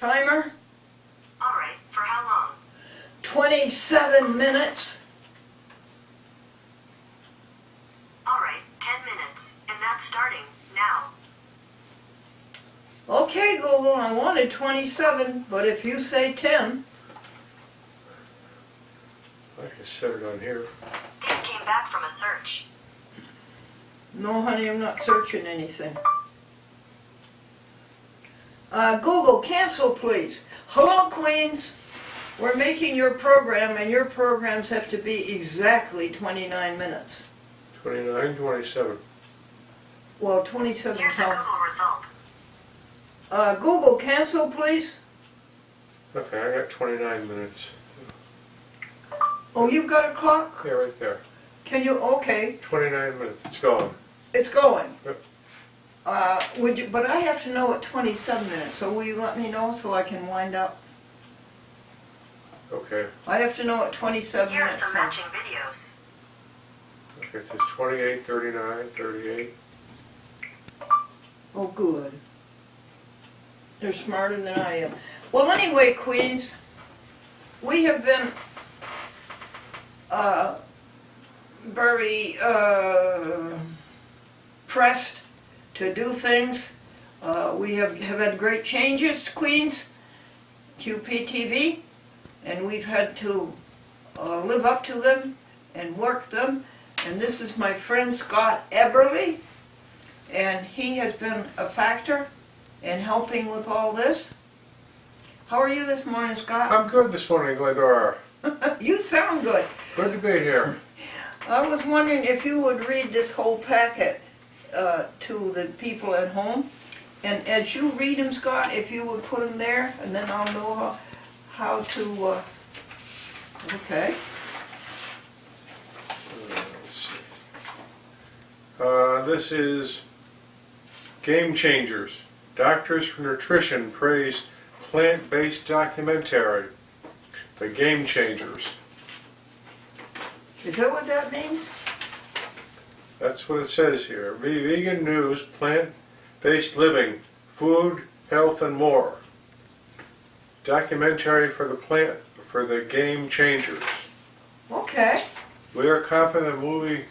Timer? Alright, for how long? 27 minutes. Alright, 10 minutes. And that's starting now. Okay, Google, I wanted 27, but if you say 10. I can set it on here. These came back from a search. No, honey, I'm not searching anything. Google, cancel, please. Hello, Queens. We're making your program, and your programs have to be exactly 29 minutes. 29, 27. Well, 27 Here's a sounds... Google result. Google, cancel, please. Okay, I got 29 minutes. Oh, you've got a clock? Yeah, right there. Can you? Okay, 29 minutes. It's gone. it's going. Yep. Would you? But I have to know at 27 minutes. So will you let me know so I can wind up? Okay. I have to know at 27 Here are minutes. some so- matching videos. Okay, it says 28, 39, 38. Oh, good. They're smarter than I am. Well, anyway, Queens, we have been very pressed to do things. We have had great changes, Queens, QPTV, and we've had to live up to them and work them. And this is my friend Scott Eberly, and he has been a factor in helping with all this. How are you this morning, Scott? I'm good this morning, Glendora. You sound good. Good to be here. I was wondering if you would read this whole packet to the people at home. And as you read them, Scott, if you would put them there, and then I'll know how to... Okay. Let's see. This is Game Changers. Doctors for Nutrition praise plant-based documentary. The Game Changers. Is that what that means? That's what it says here. Vegan news, plant-based living, food, health, and more. Documentary for the Game Changers. Okay. We are confident the movie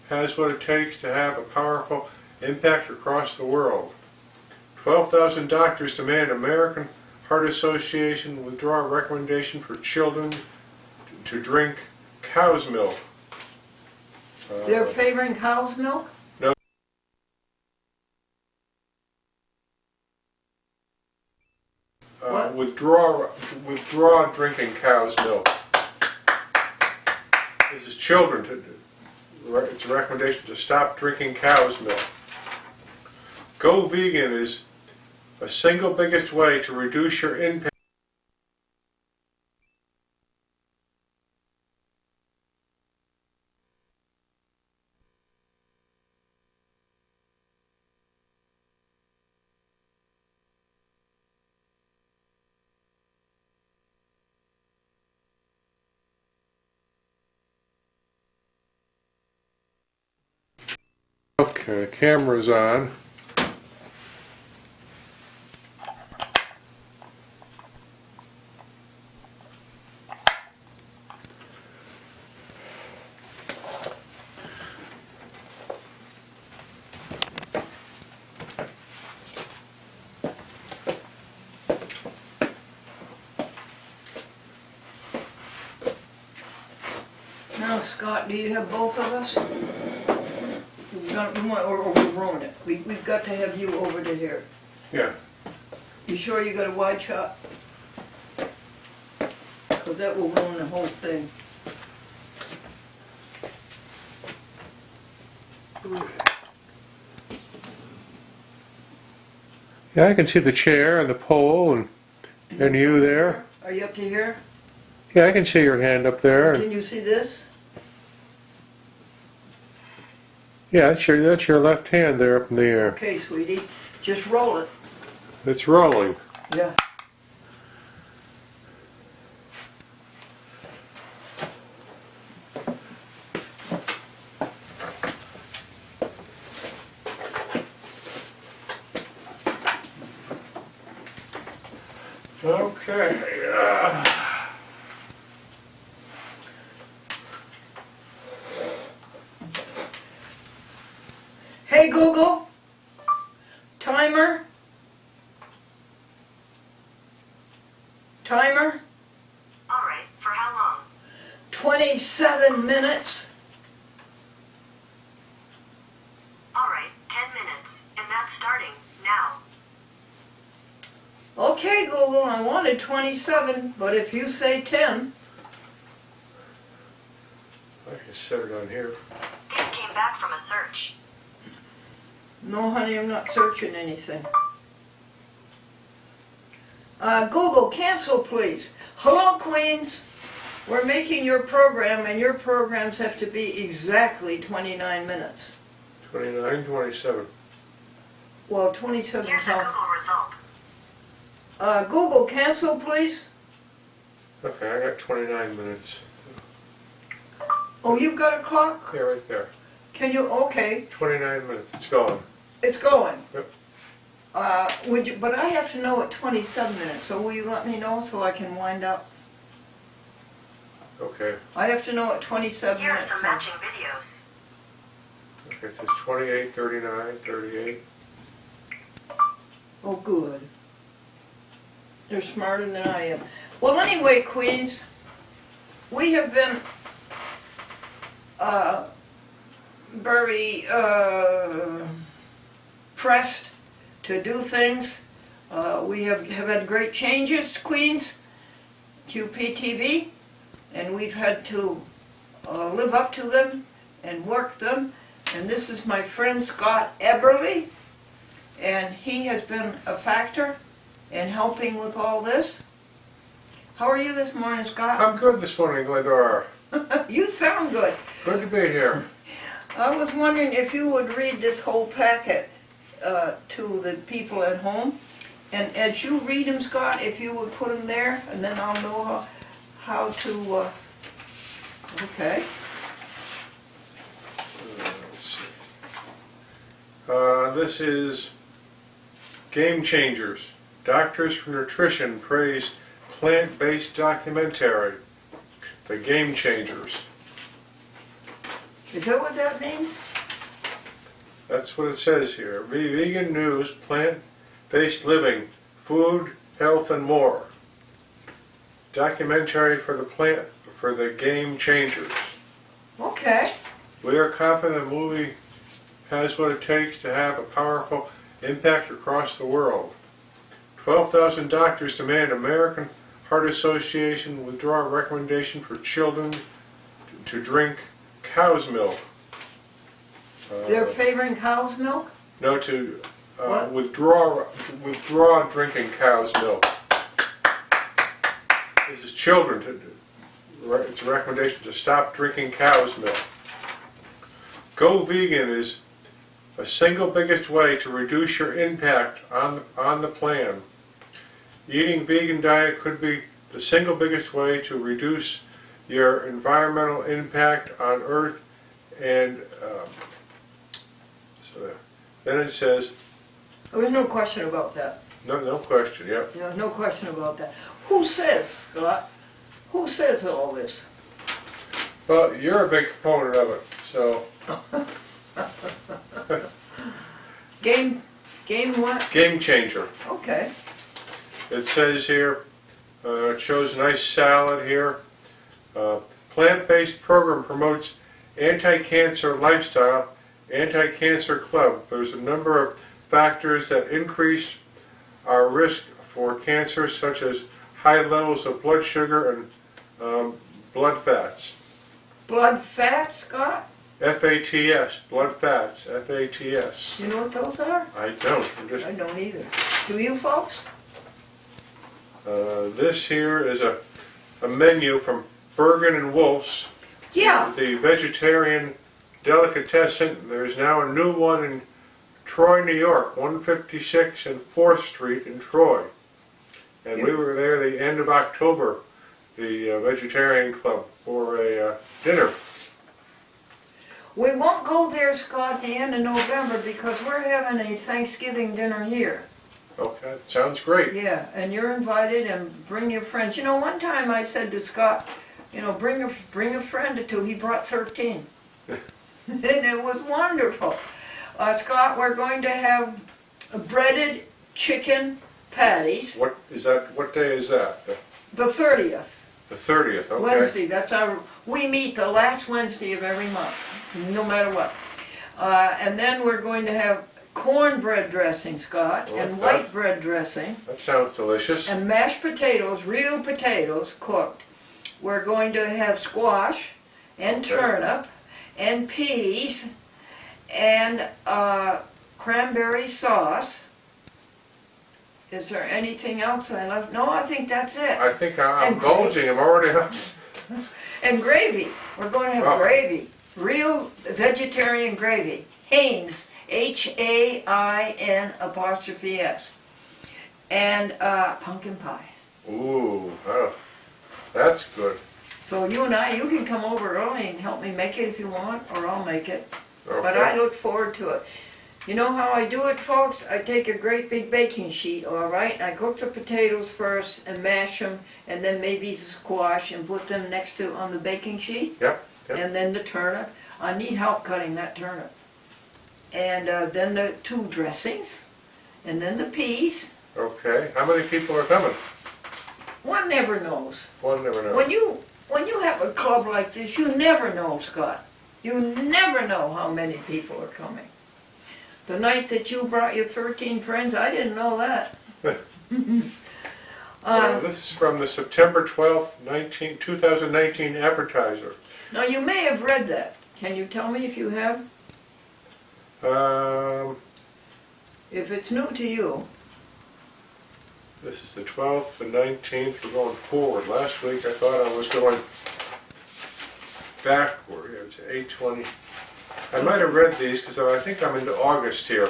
has what it takes to have a powerful impact across the world. 12,000 doctors demand American Heart Association withdraw a recommendation for children to drink cow's milk. They're favoring cow's milk? No. Withdraw drinking cow's milk. This is children. It's a recommendation to stop drinking cow's milk. Go vegan is the single biggest way to reduce your impact. Okay, camera's on. Now, Scott, do you have both of us? Or we'll ruin it. We've got to have you over to here. Yeah. You sure you got a wide shot? Because that will ruin the whole thing. Yeah, I can see the chair and the pole and you there. Are you up to here? Yeah, I can see your hand up there. Can you see this? Yeah, that's your left hand there up in the air. Okay, sweetie. Just roll it. It's rolling. Yeah. Okay. Hey Google, timer. Timer, Alright, for how long? 27 minutes. Alright, 10 minutes, and that's starting now. Okay, Google, I wanted 27, but if you say 10, I can set it on here. These came back from a search. no, honey, I'm not searching anything. Google, cancel, please. Hello, Queens. We're making your program, and your programs have to be exactly 29 minutes. 29, 27. Well, 27 Here's a sounds... Google result. Google, cancel, please. Okay, I got 29 minutes. Oh, you've got a clock? Yeah, right there. Can you? Okay, 29 minutes. It's going. it's going. Yep. Would you? But I have to know at 27 minutes. So will you let me know so I can wind up? Okay. I have to know at 27 Here are minutes. some so- matching videos. Okay, it says 28, 39, 38. Oh, good. They're smarter than I am. Well, anyway, Queens, we have been very pressed to do things. We have had great changes, Queens, QPTV, and we've had to live up to them and work them. And this is my friend Scott Eberly, and he has been a factor in helping with all this. How are you this morning, Scott? I'm good this morning, Glendora. You sound good. Good to be here. I was wondering if you would read this whole packet to the people at home. And as you read them, Scott, if you would put them there, and then I'll know how to, okay. Let's see. This is Game Changers. Doctors for Nutrition praise plant-based documentary. The Game Changers. Is that what that means? That's what it says here. Vegan news, plant-based living, food, health, and more. Documentary for the Game Changers. Okay. We are confident the movie has what it takes to have a powerful impact across the world. 12,000 doctors demand American Heart Association withdraw a recommendation for children to drink cow's milk. They're favoring cow's milk? No, to What? withdraw drinking cow's milk. This is children. It's a recommendation to stop drinking cow's milk. Go vegan is the single biggest way to reduce your impact on the plan. Eating vegan diet could be the single biggest way to reduce your environmental impact on Earth, and so then it says, There's no question about that. no question, yep. Yeah, no question about that. Who says, Scott? Who says all this? Well, you're a big proponent of it, so Game what? Game Changer. Okay. It says here, it shows a nice salad here. Plant-based program promotes anti-cancer lifestyle, anti-cancer club. There's a number of factors that increase our risk for cancer, such as high levels of blood sugar and blood fats. Blood fat, Scott? FATS, blood fats, FATS. You know what those are? I don't, I'm just, I don't either. Do you folks? this here is a menu from Bergen and Wolf's. Yeah. The vegetarian delicatessen. There's now a new one in Troy, New York, 156 and 4th Street in Troy. And we were there the end of October, the vegetarian club, for a dinner. We won't go there, Scott, the end of November because we're having a Thanksgiving dinner here. Okay, sounds great. Yeah, and you're invited, and bring your friends. You know, one time I said to Scott, you know, bring a friend or two. He brought 13. And it was wonderful. Scott, we're going to have breaded chicken patties. What is that? What day is that? The 30th, The 30th. Okay. Wednesday. We meet the last Wednesday of every month, no matter what. And then we're going to have cornbread dressing, Scott, Oh, and that's- white bread dressing, That sounds delicious. and mashed potatoes, real potatoes cooked. We're going to have squash and Okay. turnip and peas and cranberry sauce. Is there anything else I left? No, I think that's it. I think I'm And bulging. I'm already. And gravy. We're going to have Oh. gravy. Real vegetarian gravy. Hain's, Hain''s. And pumpkin pie. Ooh, oh, that's good. So you and you can come over early and help me make it if you want, or I'll make it. Okay. But I look forward to it. You know how I do it, folks? I take a great big baking sheet, all right? I cook the potatoes first and mash them, and then maybe squash and put them next to on the baking sheet. Yep. Yep. And then the turnip. I need help cutting that turnip. And then the two dressings, and then the peas. Okay. How many people are coming? One never knows. One never knows. When you have a club like this, you never know, Scott. You never know how many people are coming. The night that you brought your 13 friends, I didn't know that. This is from the September 12th, 2019 advertiser. Now you may have read that. Can you tell me if you have? If it's new to you. This is the 12th, the 19th. We're going forward. Last week I thought I was going backward. It's 8:20. I might have read these because I think I'm into August here.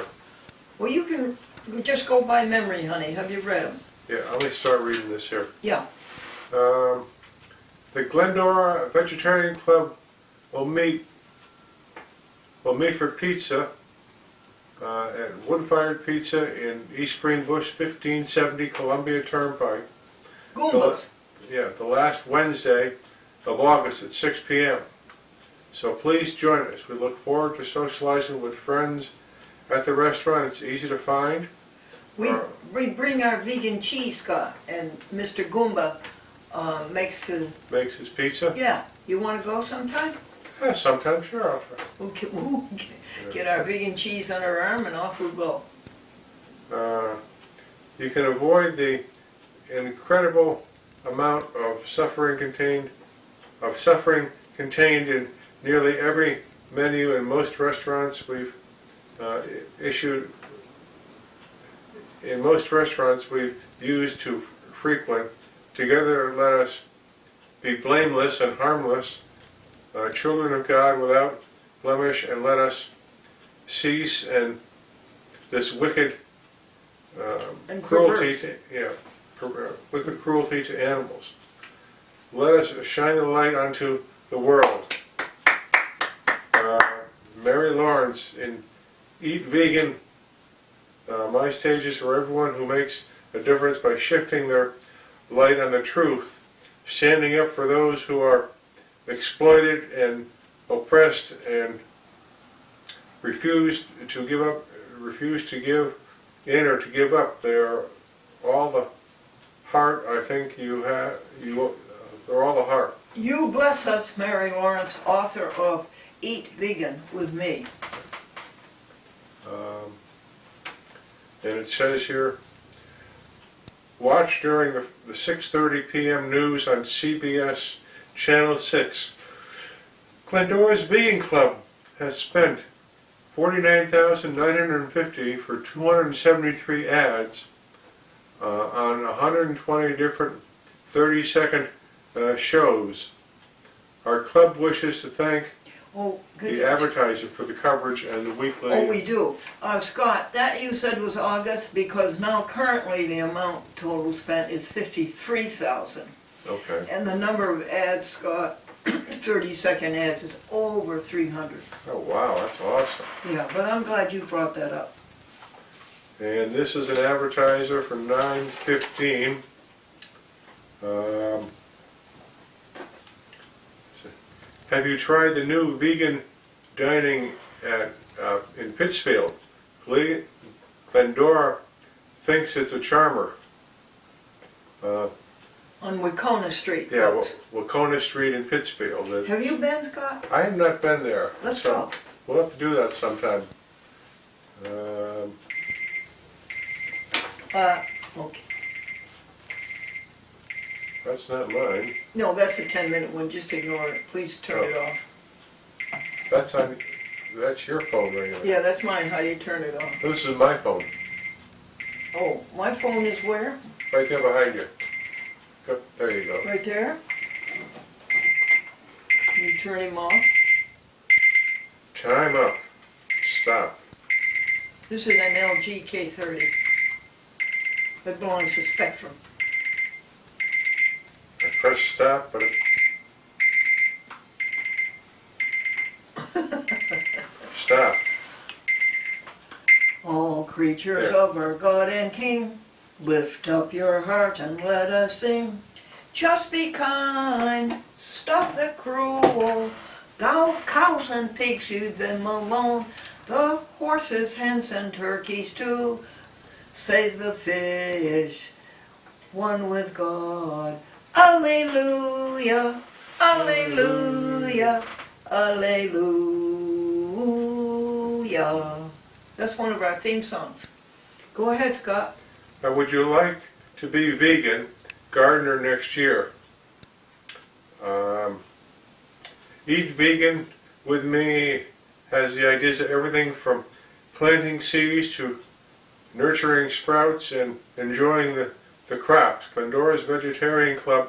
Well, you can just go by memory, honey. Have you read them? Yeah, let me start reading this here. Yeah. The Glendora Vegetarian Club will meet for pizza at Wood-Fired Pizza in East Greenbush, 1570 Columbia Turnpike. Goombas. Yeah, the last Wednesday of August at 6 p.m. So please join us. We look forward to socializing with friends at the restaurant. It's easy to find. We bring our vegan cheese, Scott, and Mr. Goomba makes the... Makes his pizza. Yeah. You want to go sometime? Yeah, sometimes, sure. I'll try. We'll get our vegan cheese on our arm and off we go. You can avoid the incredible amount of suffering contained in nearly every menu in most restaurants we've used to frequent. Together let us be blameless and harmless, children of God without blemish, and let us cease and this wicked And cruelty perverse. wicked cruelty to animals. Let us shine the light unto the world. Mary Lawrence in Eat Vegan, my stages for everyone who makes a difference by shifting their light on the truth, standing up for those who are exploited and oppressed and refuse to give in or to give up. They are all the heart. I think they're all the heart. You bless us, Mary Lawrence, author of Eat Vegan with Me. And it says here, watch during the 6:30 p.m. news on CBS Channel 6. Glendora's Vegan Club has spent $49,950 for 273 ads on 120 different 30-second shows. Our club wishes to thank the advertiser for the coverage and the weekly... Oh, we do. Scott, that you said was August because now currently the amount total spent is $53,000. Okay. And the number of ads, Scott, 30-second ads is over 300. Oh, wow, that's awesome. Yeah, but I'm glad you brought that up. And this is an advertiser for 9:15. Have you tried the new vegan dining at in Pittsfield? Glendora thinks it's a charmer. On Wacona Street, Yeah, folks. Wacona Street in Pittsfield. Have you been, Scott? I have not been there. Let's so go. We'll have to do that sometime. Okay. That's not mine. No, that's a 10-minute one. Just ignore it. Please turn it off. That's your phone ringing. Yeah, that's mine. How do you turn it off? This is my phone. Oh, my phone is where? Right there behind you. Go, there you go. Right there. You turn him off. Time up. Stop. This is an LG K30. It belongs to Spectrum. I press stop, but it... Stop. All creatures Yeah. of our God and King, lift up your heart and let us sing. Just be kind, stop the cruel. Thou cows and pigs, leave them alone. The horses, hens, and turkeys too. Save the fish, one with God. Alleluia, alleluia, alleluia. That's one of our theme songs. Go ahead, Scott. Now, would you like to be vegan gardener next year? Eat Vegan with me has the ideas of everything from planting seeds to nurturing sprouts and enjoying the crops. Glendora's Vegetarian Club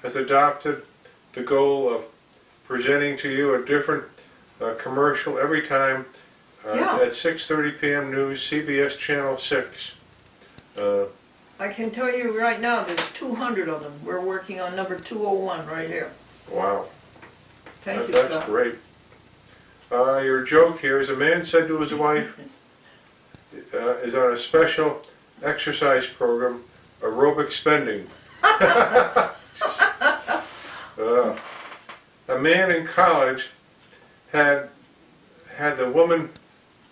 has adopted the goal of presenting to you a different commercial every time at 6:30 p.m. news, CBS Channel 6. I can tell you right now, there's 200 of them. We're working on number 201 right here. Wow. Thank you, That's Scott. great. Your joke here is a man said to his wife, is on a special exercise program, aerobic spending. A man in college had the woman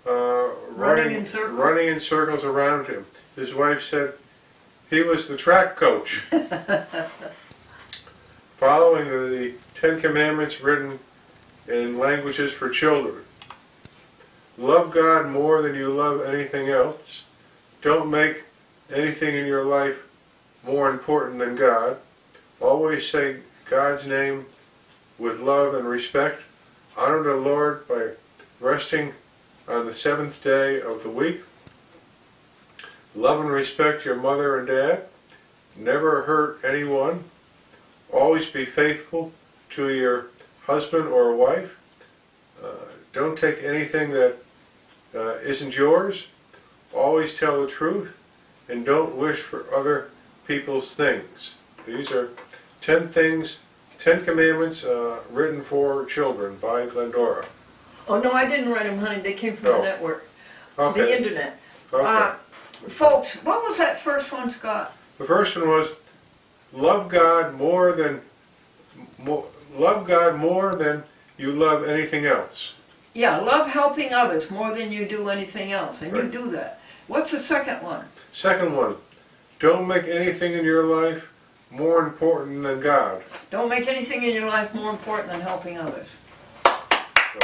running in circles around him. His wife said he was the track coach. Following the Ten Commandments written in languages for children. Love God more than you love anything else. Don't make anything in your life more important than God. Always say God's name with love and respect. Honor the Lord by resting on the seventh day of the week. Love and respect your mother and dad. Never hurt anyone. Always be faithful to your husband or wife. Don't take anything that isn't yours. Always tell the truth. And don't wish for other people's things. These are 10 Commandments written for children by Glendora. Oh, no, I didn't write them, honey. They came from the network. Okay. The internet. Okay. Folks, what was that first one, Scott? The first one was love God more than you love anything else. Yeah, love helping others more than you do anything else, and Right. you do that. What's the second one? Second one, don't make anything in your life more important than God. Don't make anything in your life more important than helping others. So,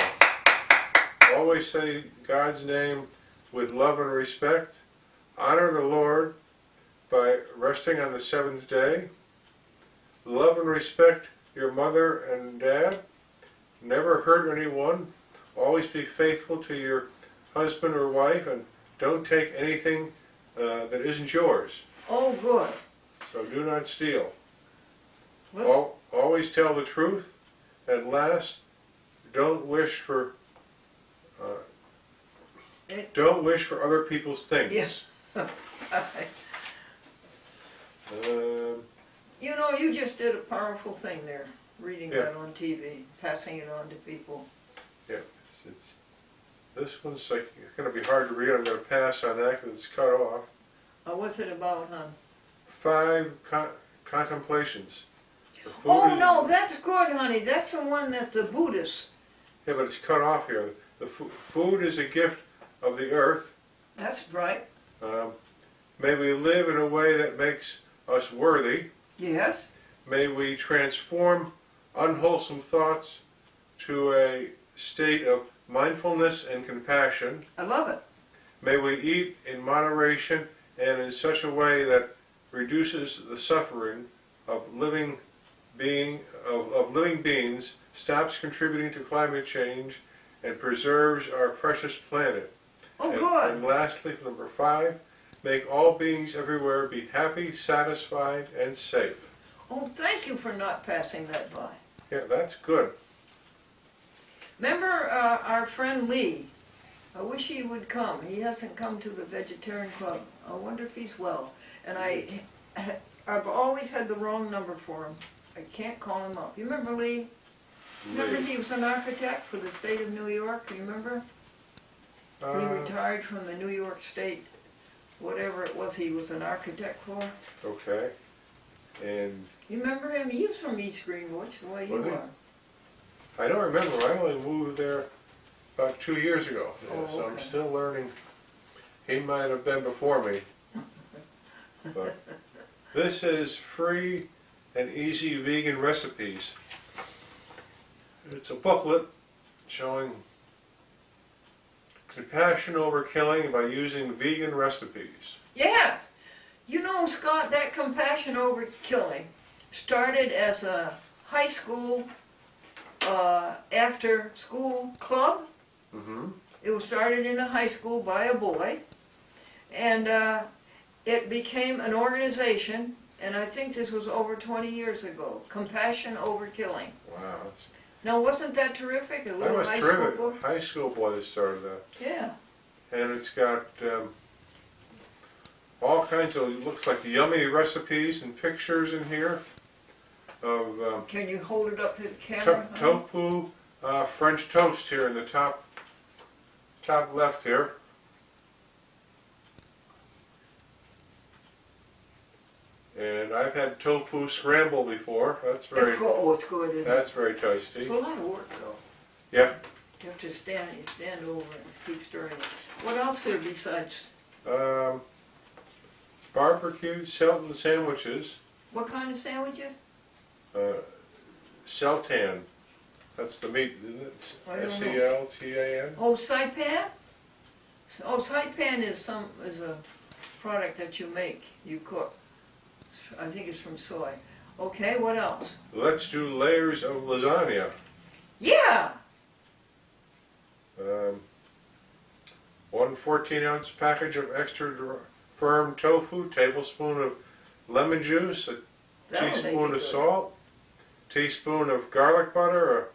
always say God's name with love and respect. Honor the Lord by resting on the seventh day. Love and respect your mother and dad. Never hurt anyone. Always be faithful to your husband or wife, and don't take anything that isn't yours. Oh, good. So do not steal. Let's- Always tell the truth. And last, don't wish for other people's things. Yes. You know, you just did a powerful thing there, reading Yeah. that on TV, passing it on to people. Yeah, This one's like going to be hard to read. I'm going to pass on that because it's cut off. What's it about, hon? 5 contemplations. The food Oh, is- no, that's good, honey. That's the one that the Buddhists. Yeah, but it's cut off here. The food is a gift of the earth. That's right. May we live in a way that makes us worthy. Yes. May we transform unwholesome thoughts to a state of mindfulness and compassion. I love it. May we eat in moderation and in such a way that reduces the suffering of living beings, stops contributing to climate change, and preserves our precious planet. Oh, And good. lastly, number 5, make all beings everywhere be happy, satisfied, and safe. Oh, thank you for not passing that by. Yeah, that's good. Remember our friend Lee? I wish he would come. He hasn't come to the Vegetarian Club. I wonder if he's well. And I've always had the wrong number for him. I can't call him up. You remember Lee? Remember he was an architect for the state of New York? You remember? He retired from the New York State, whatever it was he was an architect for. Okay. And You remember him? He was from East Greenwich, the way you Was he? are. I don't remember. I only moved there about 2 years ago. Oh, So I'm okay. still learning. He might have been before me. But this is free and easy vegan recipes. It's a booklet showing compassion over killing by using vegan recipes. Yes. You know, Scott, that compassion over killing started as a high school after school club. Mm-hmm. It was started in a high school by a boy, and it became an organization, and I think this was over 20 years ago, Compassion Over Killing. Wow, that's, Now, wasn't that terrific? A that little was high school terrific. book? High school boy that started that. Yeah. And it's got all kinds of, it looks like yummy recipes and pictures in here of Can you hold it up to the camera? huh? tofu French toast here in the top left here. And I've had tofu scramble before. That's It's very good. Oh, it's good. Isn't it? that's very tasty. It's a lot of work, though. Yeah. You have to stand over it and keep stirring it. What else there besides, Barbecued Selton sandwiches. what kind of sandwiches? Seltan. That's the meat, isn't it? I don't know. S-E-L-T-A-N. Oh, saipan? Oh, saipan is a product that you make, you cook. I think it's from soy. Okay, what else? Let's do layers of lasagna. Yeah! One 14-ounce package of extra firm tofu, tablespoon of lemon juice, a That'll make teaspoon it of good. salt, teaspoon of garlic butter, a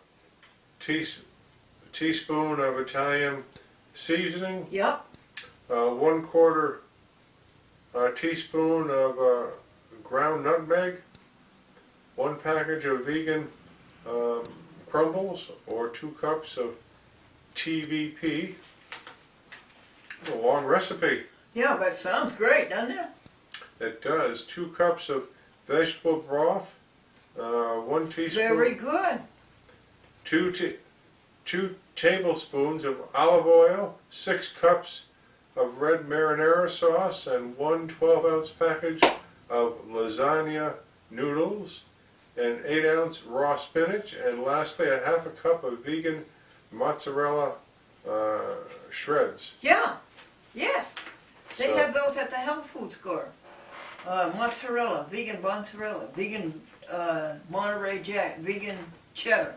teaspoon of Italian seasoning, Yep. 1/4 teaspoon of ground nutmeg, 1 package of vegan crumbles, or 2 cups of TVP. It's a long recipe. Yeah, but it sounds great, doesn't it? It does. 2 cups of vegetable broth, 1 teaspoon, Very good. 2 tablespoons of olive oil, 6 cups of red marinara sauce, and 1 12-ounce package of lasagna noodles, and 8-ounce raw spinach, and lastly a 1/2 cup of vegan mozzarella shreds. Yeah. Yes. They So- have those at the health food store. Mozzarella, vegan Monterey Jack, vegan cheddar.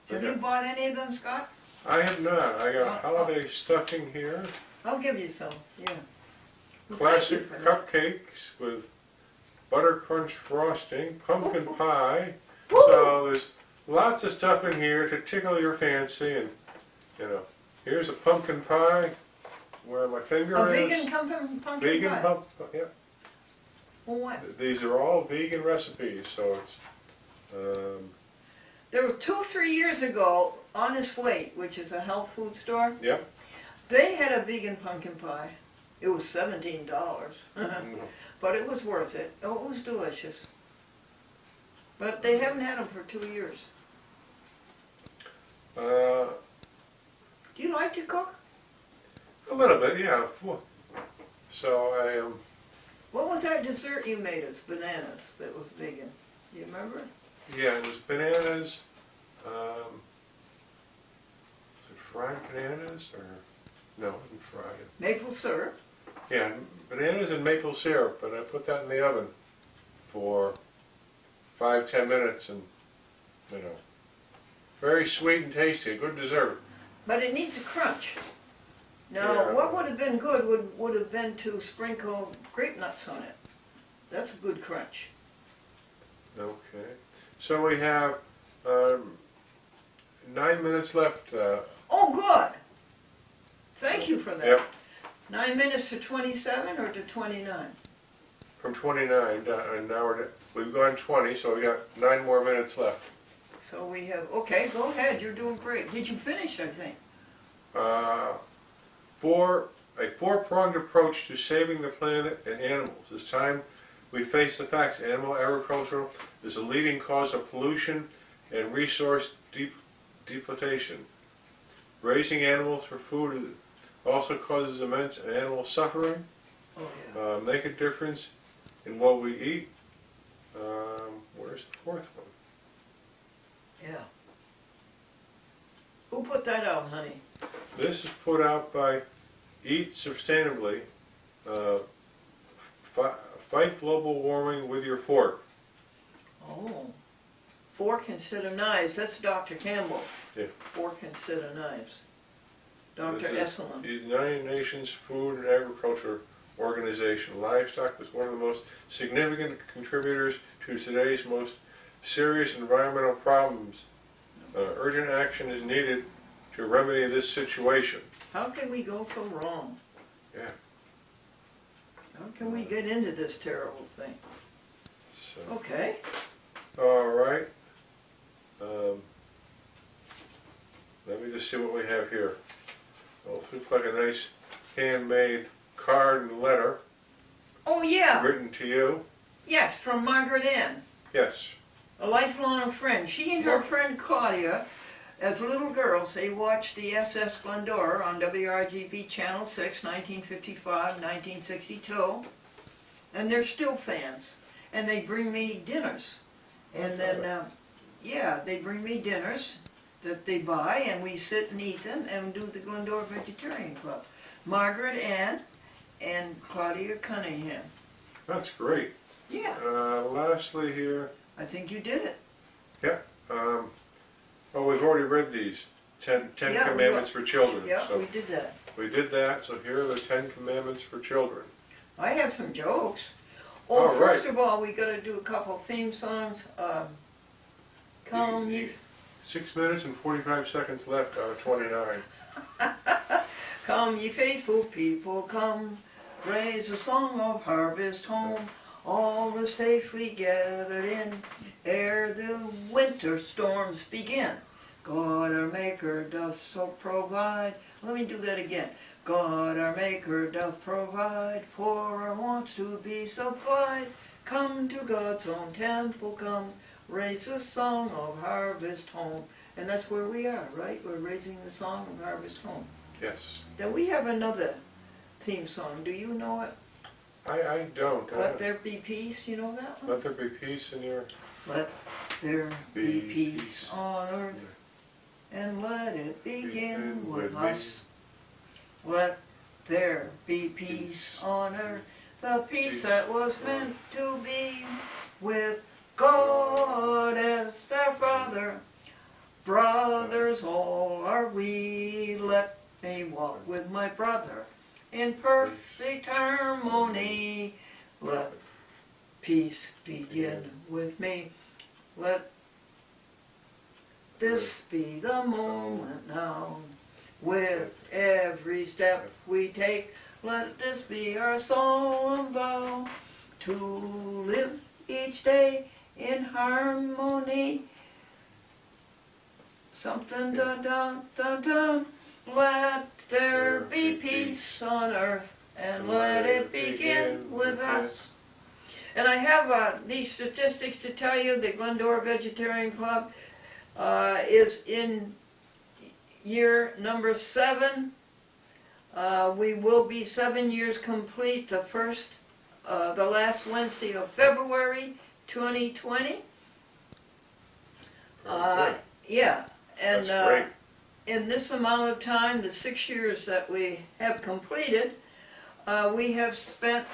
Have you Yeah. bought any of them, Scott? I have not. I got holiday stuffing here. I'll give you some, yeah. Well, thank Classic you for that. cupcakes with butter crunch frosting, pumpkin pie. Woo! So there's lots of stuff in here to tickle your fancy, and here's a pumpkin pie where my finger A is. vegan pumpkin Vegan pie. yeah. Well, what? These are all vegan recipes, so it's There were 2-3 years ago, Honest Weight, which is a health food store, Yep. they had a vegan pumpkin pie. It was $17, Mm. but it was worth it. Oh, it was delicious. But they haven't had them for 2 years. Uh, Do you like to cook? a little bit, yeah. So What was that dessert you made us? Bananas that was vegan. Do you remember? yeah, it was bananas. Was it fried bananas or no? It wasn't fried. Maple syrup. Yeah, bananas and maple syrup, but I put that in the oven for 5-10 minutes, and very sweet and tasty, a good dessert. But it needs a crunch. Now, Yeah. what would have been good would have been to sprinkle grape nuts on it. That's a good crunch. Okay, so we have 9 minutes left. Oh, good. Thank you for that. Yep, 9 minutes to 27 or to 29? from 29, and now we've gone 20, so we got 9 more minutes left. So we have, okay, go ahead. You're doing great. Did you finish, I think? For a four-pronged approach to saving the planet and animals. It's time we face the facts. Animal agriculture is a leading cause of pollution and resource depletion. Raising animals for food also causes immense animal suffering. Oh, yeah. Make a difference in what we eat. Where's the fourth one? Yeah. Who put that out, honey? This is put out by Eat Sustainably. Fight global warming with your fork. Oh. Fork instead of knives. That's Dr. Campbell. Yeah. Fork instead of knives. Dr. This is Esselman. the United Nations Food and Agriculture Organization. Livestock is one of the most significant contributors to today's most serious environmental problems. Urgent action is needed to remedy this situation. How can we go so wrong? Yeah. How can we get into this terrible thing? So, Okay. all right. Let me just see what we have here. Oh, it looks like a nice handmade card and letter Oh, yeah. written to you. Yes, from Margaret Ann. Yes. A lifelong friend. She and her friend Claudia, as little girls, they watched the SS Glendora on WRGB Channel 6, 1955, 1962. And they're still fans. And they bring me dinners. And then, they bring me dinners that they buy, and we sit and eat them and do the Glendora Vegetarian Club. Margaret Ann and Claudia Cunningham. That's great. Yeah, Lastly here, I think you did it. we've already read these. Ten Yeah, Commandments for Children. Yeah, So we did that. we did that, so here are the 10 Commandments for Children. I have some jokes. Oh, All right. first of all, we got to do a couple theme songs. Come ye, 6 minutes and 45 seconds left out of 29. come ye faithful people, come, raise a song of harvest home. All are safely gathered in, ere the winter storms begin. God our Maker doth so provide. Let me do that again. God our Maker doth provide for our wants to be supplied. Come to God's own temple, come, raise a song of harvest home. And that's where we are, right? We're raising the song of harvest home. Yes. Then we have another theme song. Do you know it? I don't. Let there be peace. You know that one? Let there be peace in your... Let there be Be peace peace. on earth, and let it begin Begin with with me. us. Let there be peace on earth, the peace that was meant to be with God as our Father. Brothers all are we, let me walk with my brother in perfect harmony. Let peace begin with me. Let this be the moment now. With every step we take, let this be our solemn vow, to live each day in harmony Something dun dun dun dun. Let there be peace on earth, and let it begin with us. And I have these statistics to tell you. The Glendora Vegetarian Club is in year number 7. We will be 7 years complete the last Wednesday of February 2020. Yeah, and That's great. in this amount of time, the 6 years that we have completed, we have spent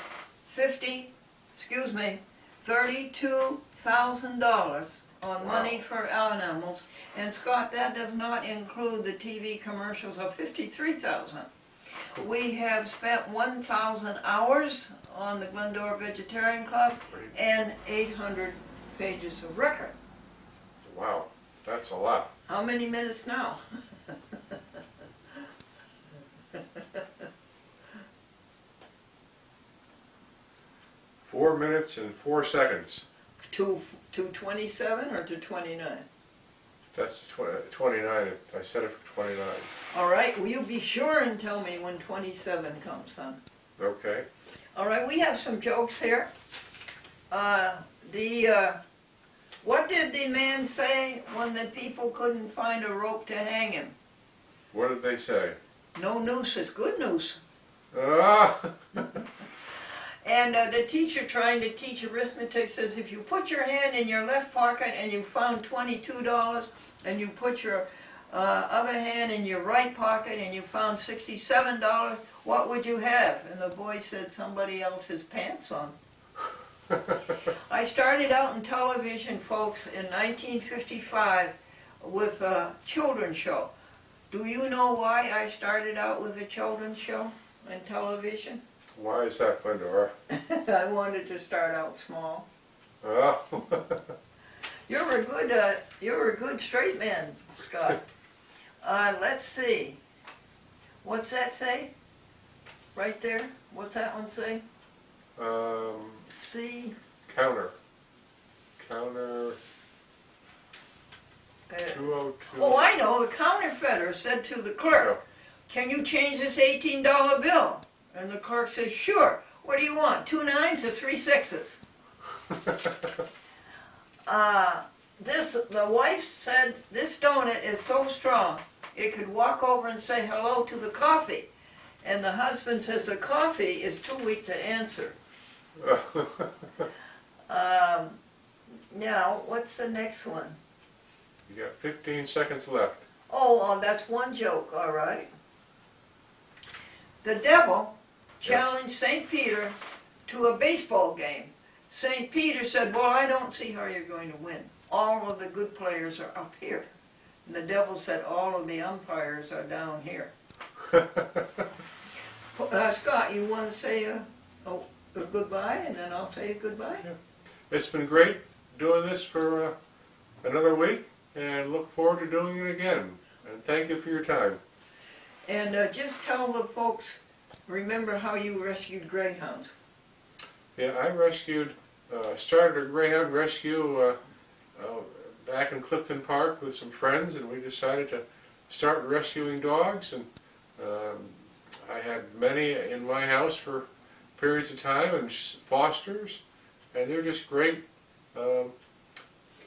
$32,000 on money for animals. And Scott, that does not include the TV commercials of $53,000. We have spent 1,000 hours on the Glendora Vegetarian Club and 800 pages of record. Wow, that's a lot. How many minutes now? 4 minutes and 4 seconds. To 27 or to 29? That's 29. I said it for 29. All right, will you be sure and tell me when 27 comes, huh? Okay. All right, we have some jokes here. What did the man say when the people couldn't find a rope to hang him? What did they say? No noose is good news. Ah! And the teacher trying to teach arithmetic says, if you put your hand in your left pocket and you found $22, and you put your other hand in your right pocket and you found $67, what would you have? And the boy said, somebody else's pants on. I started out in television, folks, in 1955 with a children's show. Do you know why I started out with a children's show in television? Why is that, Glendora? I wanted to start out small. Ah. You're a good straight man, Scott. Let's see. What's that say? Right there. What's that one say? See. Counter. 202. Oh, I know. The counterfeiter said to the clerk, "Can you change this $18 bill?" And the clerk says, "Sure. What do you want? 2 9s or 3 6s?" The wife said, "This donut is so strong, it could walk over and say hello to the coffee." And the husband says, "The coffee is too weak to answer." Now, what's the next one? You got 15 seconds left. Oh, that's one joke, all right. The devil challenged St. Peter to a baseball game. St. Peter said, "Well, I don't see how you're going to win. All of the good players are up here." And the devil said, "All of the umpires are down here." Scott, you want to say a goodbye, and then I'll say a goodbye? Yeah. It's been great doing this for another week, and look forward to doing it again. And thank you for your time. And just tell the folks, remember how you rescued greyhounds. Yeah, I started a greyhound rescue back in Clifton Park with some friends, and we decided to start rescuing dogs. And I had many in my house for periods of time, and fosters, and they're just great.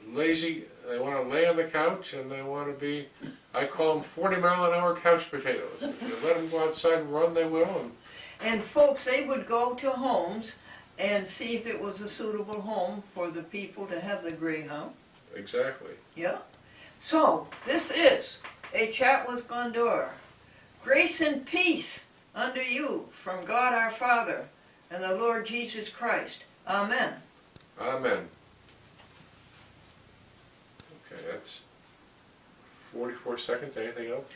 Lazy, they want to lay on the couch, and they want to be, I call them 40-mile-an-hour couch potatoes. If you let them go outside and run, they will. And folks, they would go to homes and see if it was a suitable home for the people to have the greyhound. Exactly. Yeah. So, this is a chat with Glendora. Grace and peace unto you from God our Father and the Lord Jesus Christ. Amen. Amen. Okay, that's 44 seconds. Anything else?